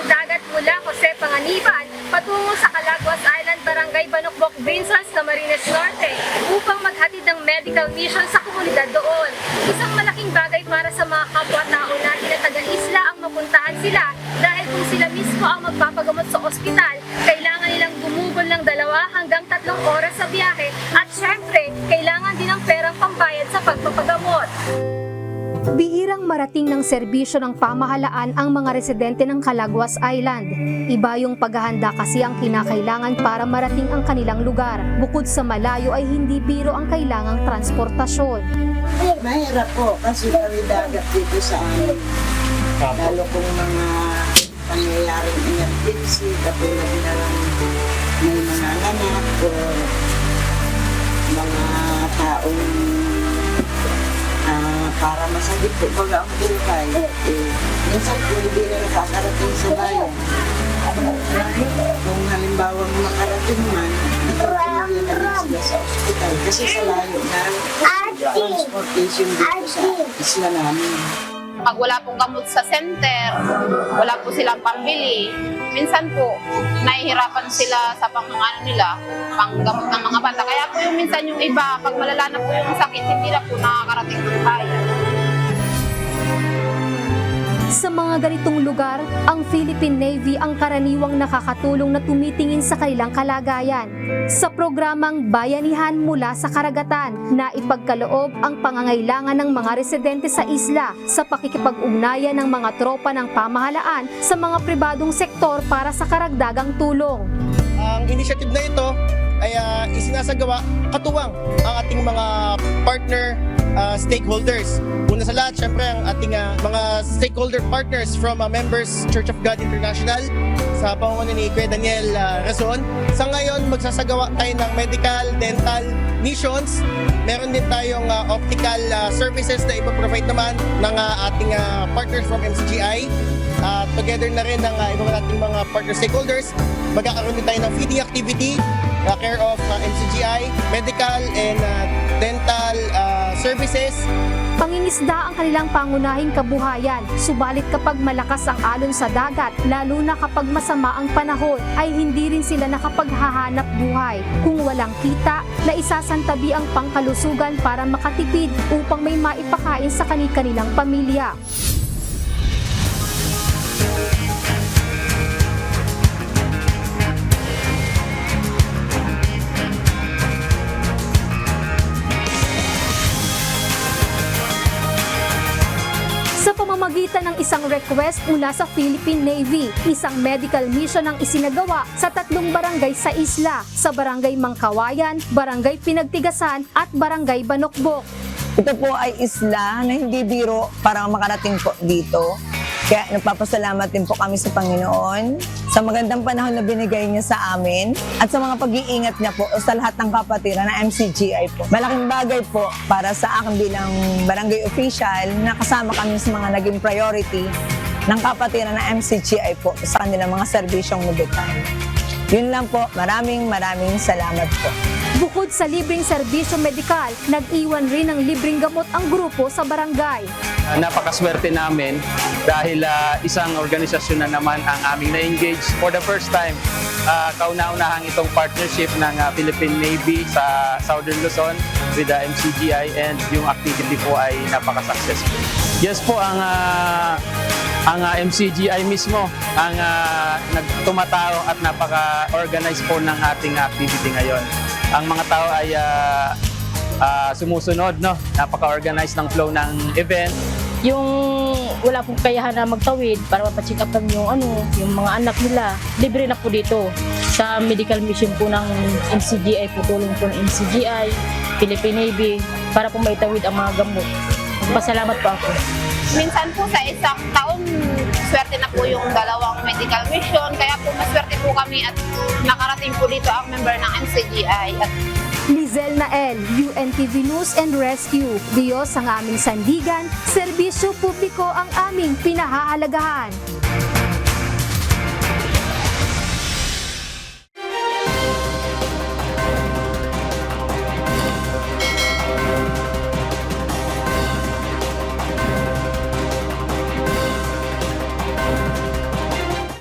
dagat mula Jose Panganiban patungo sa Calaguas Island, Barangay Banokbok, Vincents, Camarines Norte upang maghatid ng medical mission sa komunidad doon. Isang malaking bagay para sa mga kapwa-tao natin na taga-isla ang mapuntahan sila dahil kung sila mismo ang magpapagamot sa ospital, kailangan nilang gumugol ng 2 hanggang 3 oras sa biyahe at syempre, kailangan din ng perang pambayad sa pagpapagamot. Bihirang marating ng serbisyo ng pamahalaan ang mga residente ng Calaguas Island. Iba yung paghahanda kasi ang kinakailangan para marating ang kanilang lugar. Bukod sa malayo ay hindi biro ang kailangang transportasyon. Mahirap po kasi kami dagat dito sa amin. Lalo kung mga pangyayaring emergency, katulad na lang may mga anak o mga taong para masagip po baga ang buhay. Minsan po hindi na nakakarating sa bayan. Kung halimbawa makarating man, nakarating na rin sila sa ospital kasi sa layo na transportation dito sa isla namin. Pag wala pong gamot sa center, wala po silang pambili. Minsan po, nahihirapan sila sa panggamot ng mga bata. Kaya po yung minsan yung iba, pag malala na po yung sakit, hindi na po nakakarating ng bayan. Sa mga ganitong lugar, ang Philippine Navy ang karaniwang nakakatulong na tumitingin sa kanilang kalagayan. Sa programang Bayanihan mula sa Karagatan, na ipagkaloob ang pangangailangan ng mga residente sa isla sa pakikipag-ugnayan ng mga tropa ng pamahalaan sa mga pribadong sektor para sa karagdagang tulong. Ang initiative na ito ay isinasagawa katuwang ang ating mga partner stakeholders. Una sa lahat, syempre ang ating mga stakeholder partners from members Church of God International sa pangunguna ni Kuya Daniel Razon. Sa ngayon, magsasagawa tayo ng medical, dental missions. Meron din tayong optical services na ipaprovide naman ng ating partners from MCGI. Together na rin ng iba nating mga partner stakeholders, magkakaroon din tayo ng feeding activity, care of MCGI, medical and dental services. Pangingisda ang kanilang pangunahing kabuhayan, subalit kapag malakas ang alon sa dagat, lalo na kapag masama ang panahon, ay hindi rin sila nakapaghahanap buhay. Kung walang kita, na isasantabi ang pangkalusugan para makatipid upang may maipakain sa kanilang pamilya. Sa pamamagitan ng isang request mula sa Philippine Navy, isang medical mission ang isinagawa sa 3 barangay sa isla, sa Barangay Mangkawayan, Barangay Pinagtigasan at Barangay Banokbok. Ito po ay isla na hindi biro para makarating po dito. Kaya nagpapasalamat din po kami sa Panginoon sa magandang panahon na binigay niya sa amin at sa mga pag-iingat niya po sa lahat ng kapatiran ng MCGI po. Malaking bagay po para sa akin bilang barangay official na kasama kami sa mga naging priority ng kapatiran ng MCGI po sa kanilang mga serbisyong medikal. Yun lang po, maraming salamat po. Bukod sa libreng serbisyo medikal, nag-iwan rin ng libreng gamot ang grupo sa barangay. Napakaswerte namin dahil isang organisasyon na naman ang aming na-engage for the first time. Kauna-unahang itong partnership ng Philippine Navy sa Southern Luzon with the MCGI, and yung activity po ay napaka-successful. Yes po, ang MCGI mismo ang nagtumatao at napaka-organize po ng ating activity ngayon. Ang mga tao ay sumusunod, no? Napaka-organize ng flow ng event. Yung wala pong kayahan na magtawid para mapacheck up yung mga anak nila, libre na po dito sa medical mission po ng MCGI, po tulong po ng MCGI, Philippine Navy para po maitawid ang mga gamot. Pasalamat po ako. Minsan po sa isang taon, swerte na po yung 2 medical mission. Kaya po maswerte po kami at nakarating po dito ang member ng MCGI. At Lizel Nael, UNTV News and Rescue. Diyos ang aming sandigan, serbisyo publiko ang aming pinahahalagahan.